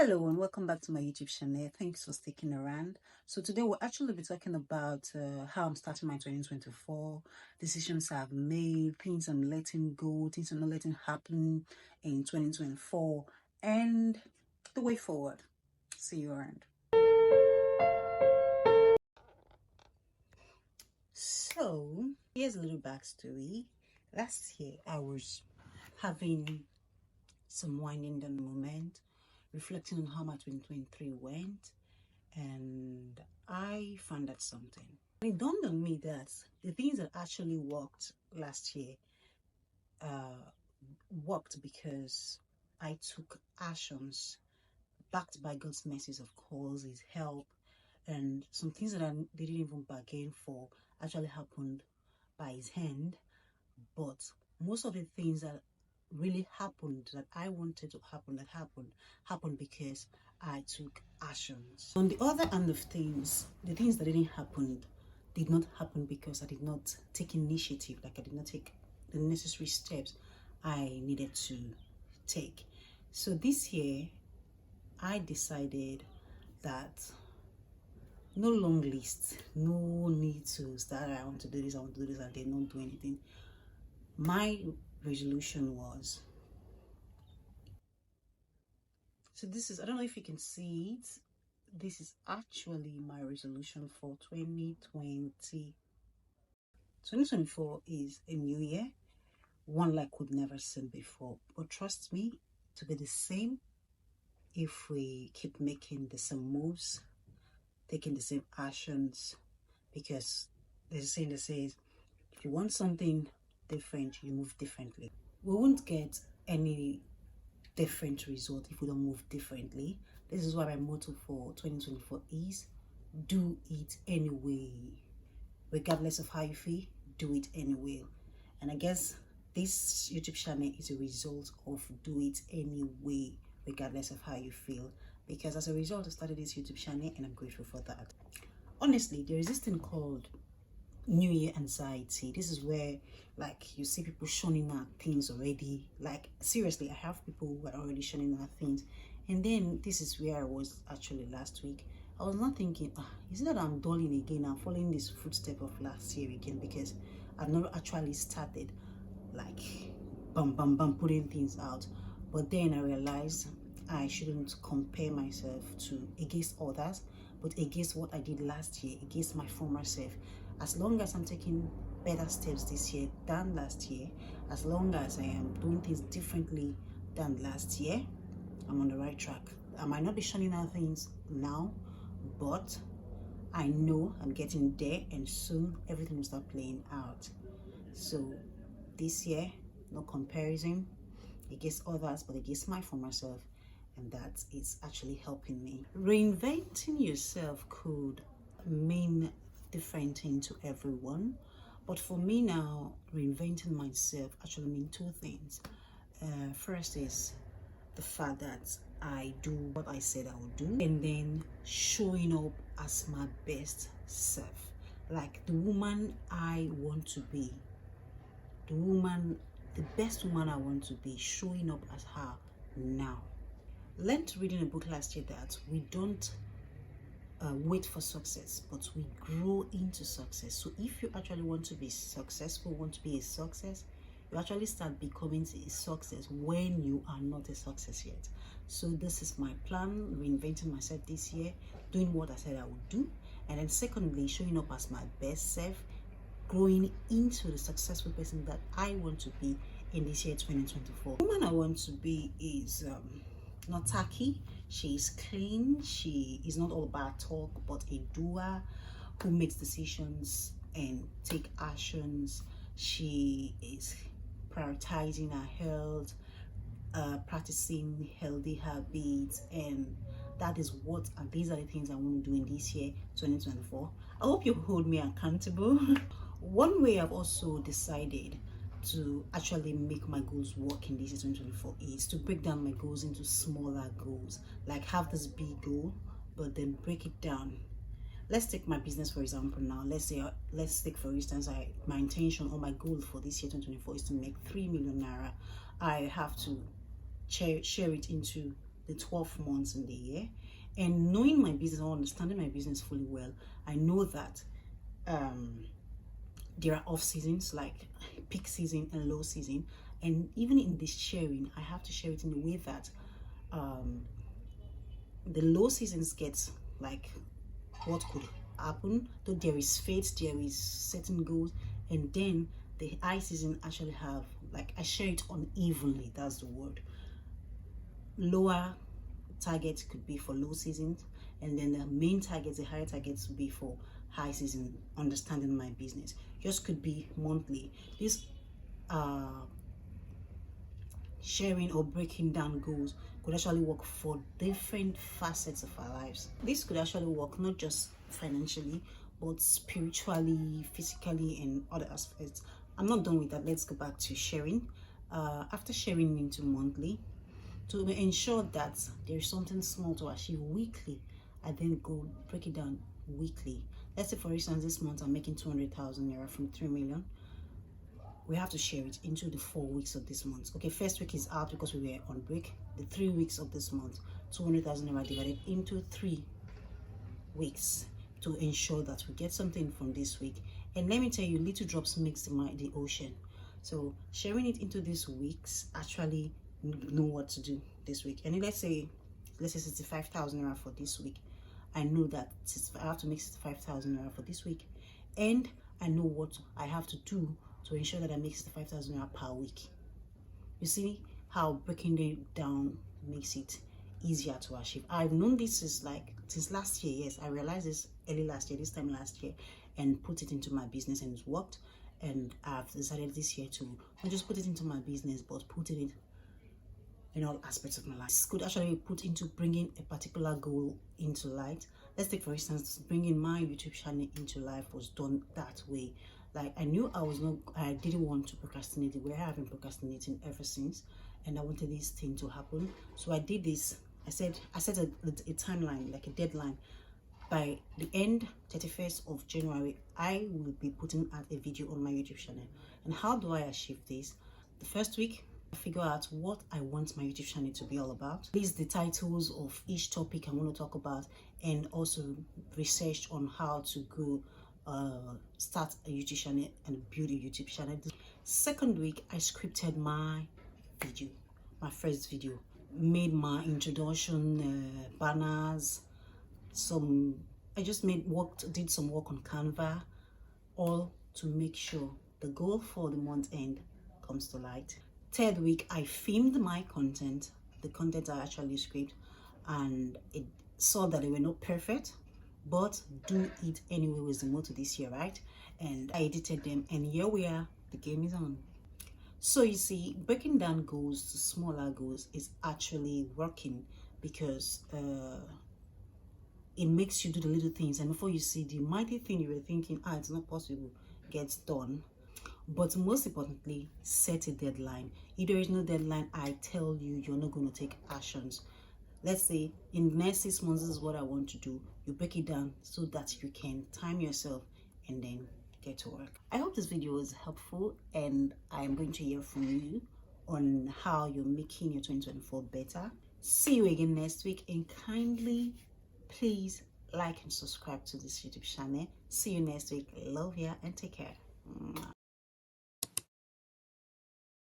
Hello and welcome back to my YouTube channel. Thanks for sticking around. So today we'll actually be talking about how I'm starting my 2024, decisions I've made, things I'm letting go, things I'm not letting happen in 2024, and the way forward. See you around. So here's a little backstory. Last year I was having some winding down moment, reflecting on how my 2023 went, and I found out something. It dawned on me that the things that actually worked last year worked because I took actions backed by God's mercies, of course, His help, and some things that I didn't even bargain for actually happened by His hand. But most of the things that really happened that I wanted to happen that happened because I took actions. On the other hand of things, the things that didn't happen did not happen because I did not take initiative, like I did not take the necessary steps I needed to take. So this year I decided that no long list, no need to start, I want to do this, and then not do anything. My resolution was, so this is, I don't know if you can see it, this is actually my resolution for 2020. 2024 is a new year, one like we've never seen before, but trust me, to be the same if we keep making the same moves, taking the same actions, because there's a saying that says, if you want something different, you move differently. We won't get any different result if we don't move differently. This is why my motto for 2024 is do it anyway. Regardless of how you feel, do it anyway. And I guess this YouTube channel is a result of do it anyway, regardless of how you feel, because as a result I started this YouTube channel and I'm grateful for that. Honestly, there is this thing called New Year anxiety. This is where, like, you see people shunning at things already. Like, seriously, I have people who are already shunning at things. And then this is where I was actually last week. I was not thinking, is it that I'm dulling again? I'm following this footstep of last year again, because I've not actually started like putting things out. But then I realized I shouldn't compare myself to against others, but against what I did last year, against my former self. As long as I'm taking better steps this year than last year, as long as I am doing things differently than last year, I'm on the right track. I might not be shunning out things now, but I know I'm getting there, and soon everything will start playing out. So this year, no comparison against others, but against my former self, and that is actually helping me. Reinventing yourself could mean different thing to everyone, but for me now, reinventing myself actually means two things. First is the fact that I do what I said I would do, and then showing up as my best self, like the woman I want to be, the best woman I want to be, showing up as her now. Learned reading a book last year that we don't wait for success, but we grow into success. So if you actually want to be successful, want to be a success, you actually start becoming a success when you are not a success yet. So this is my plan, reinventing myself this year, doing what I said I would do, and then secondly, showing up as my best self, growing into the successful person that I want to be in this year 2024. The woman I want to be is not tacky. She is clean. She is not all about talk, but a doer who makes decisions and take actions. She is prioritizing her health, practicing healthy habits, and that is what, and these are the things I want to do in this year 2024. I hope you hold me accountable. One way I've also decided to actually make my goals work in this year 2024 is to break down my goals into smaller goals. Like, have this big goal, but then break it down. Let's take my business for example now. Let's take for instance, my intention or my goal for this year 2024 is to make 3 million naira. I have to share it into the 12 months in the year. And knowing my business or understanding my business fully well, I know that there are off seasons like peak season and low season. And even in this sharing, I have to share it in a way that the low seasons get like what could happen, though there is fate, there is certain goals, and then the high season actually have, like, I share it unevenly, that's the word. Lower targets could be for low seasons, and then the main targets, the higher targets, would be for high season. Understanding my business just could be monthly. This sharing or breaking down goals could actually work for different facets of our lives. This could actually work not just financially, but spiritually, physically, and other aspects. I'm not done with that. Let's go back to sharing. After sharing into monthly, to ensure that there's something small to achieve weekly, I then go break it down weekly. Let's say, for instance, this month I'm making 200,000 naira from 3 million. We have to share it into the 4 weeks of this month. Okay, first week is out because we were on break. The 3 weeks of this month, 200,000 naira divided into 3 weeks to ensure that we get something from this week. And let me tell you, little drops makes the ocean. So sharing it into these weeks, actually know what to do this week. And let's say 65,000 naira for this week. I know that I have to make 65,000 naira for this week, and I know what I have to do to ensure that I make 65,000 naira per week. You see how breaking it down makes it easier to achieve. I've known this since last year. Yes, I realized this early last year, this time last year, and put it into my business, and it's worked. And I've decided this year to not just put it into my business, but put it in all aspects of my life. This could actually put into bringing a particular goal into light. Let's take, for instance, bringing my YouTube channel into life was done that way. Like, I knew I didn't want to procrastinate the way I have been procrastinating ever since, and I wanted this thing to happen. So I did this. I set a timeline, like a deadline. By the end 31st of January, I will be putting out a video on my YouTube channel. And how do I achieve this? The first week, I figure out what I want my YouTube channel to be all about. These the titles of each topic I want to talk about, and also research on how to go start a YouTube channel and build a YouTube channel. The second week, I scripted my video, my first video, made my introduction, banners, I just did some work on Canva, all to make sure the goal for the month end comes to light. Third week, I filmed my content. The content I actually script, and it saw that they were not perfect, but do it anyway was the motto this year, right? And I edited them, and here we are. The game is on. So you see, breaking down goals to smaller goals is actually working, because it makes you do the little things, and before you see, the mighty thing you were thinking, it's not possible, gets done. But most importantly, set a deadline. If there is no deadline, I tell you, you're not going to take actions. Let's say in the next 6 months, this is what I want to do. You break it down so that you can time yourself and then get to work. I hope this video was helpful, and I'm going to hear from you on how you're making your 2024 better. See you again next week, and kindly please like and subscribe to this YouTube channel. See you next week. Love ya and take care.